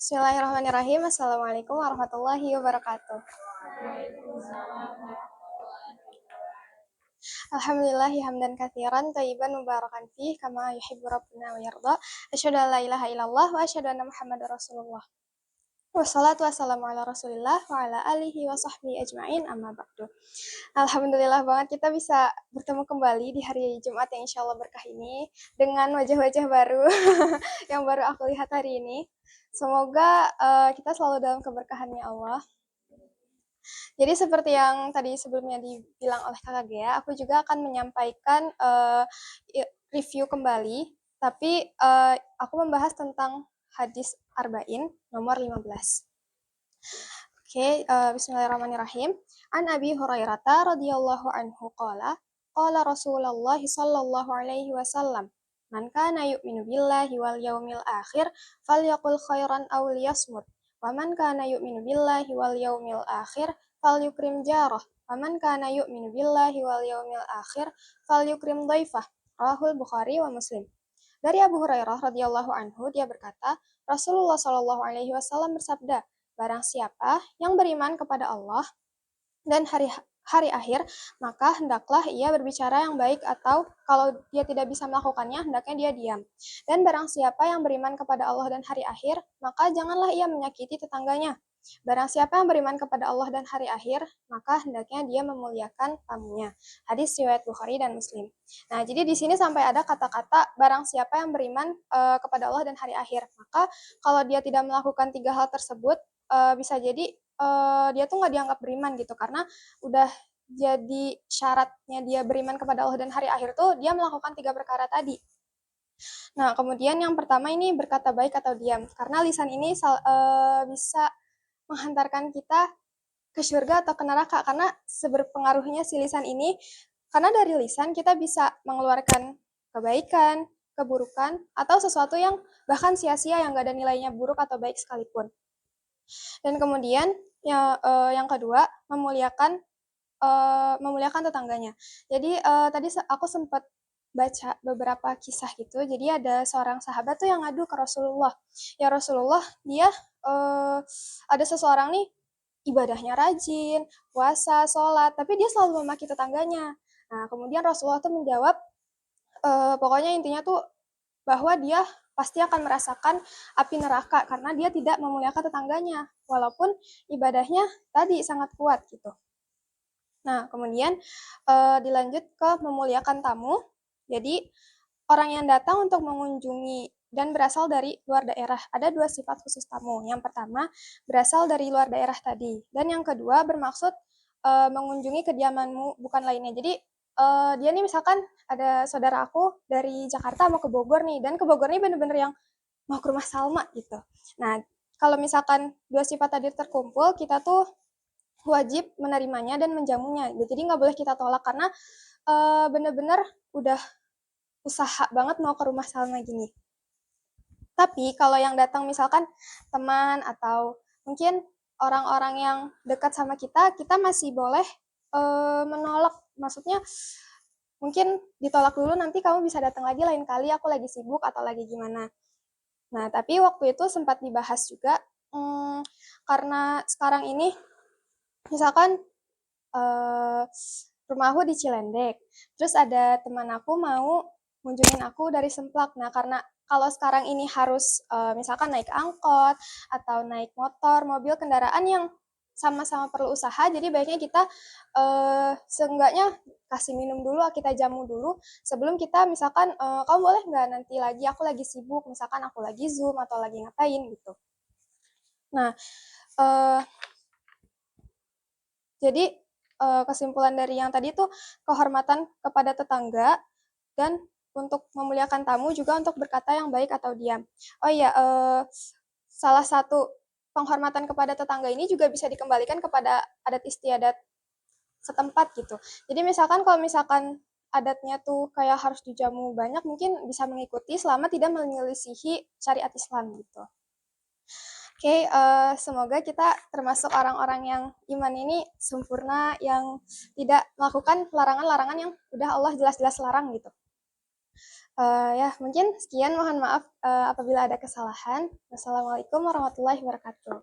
Bismillahirrahmanirrahim. Assalamualaikum warahmatullahi wabarakatuh. Alhamdulillahi hamdan katsiran thayyiban mubarakan fih kama yuhibbu rabbuna wa yarda. Asyhadu an la ilaha illallah wa asyhadu anna Muhammadar Rasulullah. Wassalatu wassalamu ala Rasulillah wa ala alihi wa sahbihi ajmain amma ba'du. Alhamdulillah banget kita bisa bertemu kembali di hari Jumat yang insya Allah berkah ini dengan wajah-wajah baru yang baru aku lihat hari ini. Semoga kita selalu dalam keberkahannya Allah. Jadi seperti yang tadi sebelumnya dibilang oleh Kakak Gea, aku juga akan menyampaikan review kembali, tapi aku membahas tentang hadis Arba'in nomor 15. Oke, bismillahirrahmanirrahim. An Abi Hurairah radhiyallahu anhu qala Rasulullah sallallahu alaihi wasallam, man kana yu'minu billahi wal yaumil akhir falyaqul khairan aw liyasmut. Wa man kana yu'minu billahi wal yaumil akhir falyukrim jarah. Wa man kana yu'minu billahi wal yaumil akhir falyukrim dhaifah. Rahul Bukhari wa Muslim. Dari Abu Hurairah radhiyallahu anhu, dia berkata, Rasulullah sallallahu alaihi wasallam bersabda, barang siapa yang beriman kepada Allah dan hari akhir, maka hendaklah ia berbicara yang baik, atau kalau dia tidak bisa melakukannya, hendaknya dia diam. Dan barang siapa yang beriman kepada Allah dan hari akhir, maka janganlah ia menyakiti tetangganya. Barang siapa yang beriman kepada Allah dan hari akhir, maka hendaknya dia memuliakan tamunya. Hadis riwayat Bukhari dan Muslim. Nah, jadi di sini sampai ada kata-kata barang siapa yang beriman kepada Allah dan hari akhir. Maka kalau dia tidak melakukan 3 hal tersebut, bisa jadi dia tuh nggak dianggap beriman gitu, karena udah jadi syaratnya dia beriman kepada Allah dan hari akhir tuh dia melakukan 3 perkara tadi. Nah, kemudian yang pertama ini berkata baik atau diam, karena lisan ini bisa menghantarkan kita ke surga atau ke neraka, karena seberpengaruhnya si lisan ini, karena dari lisan kita bisa mengeluarkan kebaikan, keburukan, atau sesuatu yang bahkan sia-sia yang gak ada nilainya buruk atau baik sekalipun. Dan kemudian yang kedua, memuliakan tetangganya. Jadi tadi aku sempat baca beberapa kisah gitu. Jadi ada seorang sahabat tuh yang ngadu ke Rasulullah. Ya Rasulullah, dia ada seseorang nih ibadahnya rajin, puasa, sholat, tapi dia selalu memaki tetangganya. Nah, kemudian Rasulullah tuh menjawab, pokoknya intinya tuh bahwa dia pasti akan merasakan api neraka karena dia tidak memuliakan tetangganya, walaupun ibadahnya tadi sangat kuat gitu. Nah, kemudian dilanjut ke memuliakan tamu. Jadi, orang yang datang untuk mengunjungi dan berasal dari luar daerah. Ada 2 sifat khusus tamu. Yang pertama, berasal dari luar daerah tadi. Dan yang kedua, bermaksud mengunjungi kediamanmu, bukan lainnya. Jadi, dia nih misalkan ada saudara aku dari Jakarta mau ke Bogor nih, dan ke Bogor nih bener-bener yang mau ke rumah Salma gitu. Nah, kalau misalkan 2 sifat tadi terkumpul, kita tuh wajib menerimanya dan menjamunya. Jadi nggak boleh kita tolak, karena bener-bener udah usaha banget mau ke rumah Salma gini. Tapi kalau yang datang misalkan teman atau mungkin orang-orang yang dekat sama kita masih boleh menolak. Maksudnya mungkin ditolak dulu, nanti kamu bisa datang lagi lain kali, aku lagi sibuk atau lagi gimana. Nah, tapi waktu itu sempat dibahas juga, karena sekarang ini misalkan rumah aku di Cilendek, terus ada teman aku mau ngunjungin aku dari Semplak. Nah, karena kalau sekarang ini harus misalkan naik angkot atau naik motor, mobil, kendaraan yang sama-sama perlu usaha, jadi baiknya kita seenggaknya kasih minum dulu, kita jamu dulu sebelum kita misalkan, kamu boleh nggak nanti lagi, aku lagi sibuk, misalkan aku lagi Zoom atau lagi ngapain gitu. Nah, jadi kesimpulan dari yang tadi tuh kehormatan kepada tetangga, dan untuk memuliakan tamu juga untuk berkata yang baik atau diam. Oh iya, salah satu penghormatan kepada tetangga ini juga bisa dikembalikan kepada adat istiadat setempat gitu. Jadi misalkan kalau misalkan adatnya tuh kayak harus dijamu banyak, mungkin bisa mengikuti selama tidak menyelisihi syariat Islam gitu. Oke, semoga kita termasuk orang-orang yang iman ini sempurna, yang tidak melakukan larangan-larangan yang udah Allah jelas-jelas larang gitu. Ya, mungkin sekian. Mohon maaf apabila ada kesalahan. Wassalamualaikum warahmatullahi wabarakatuh.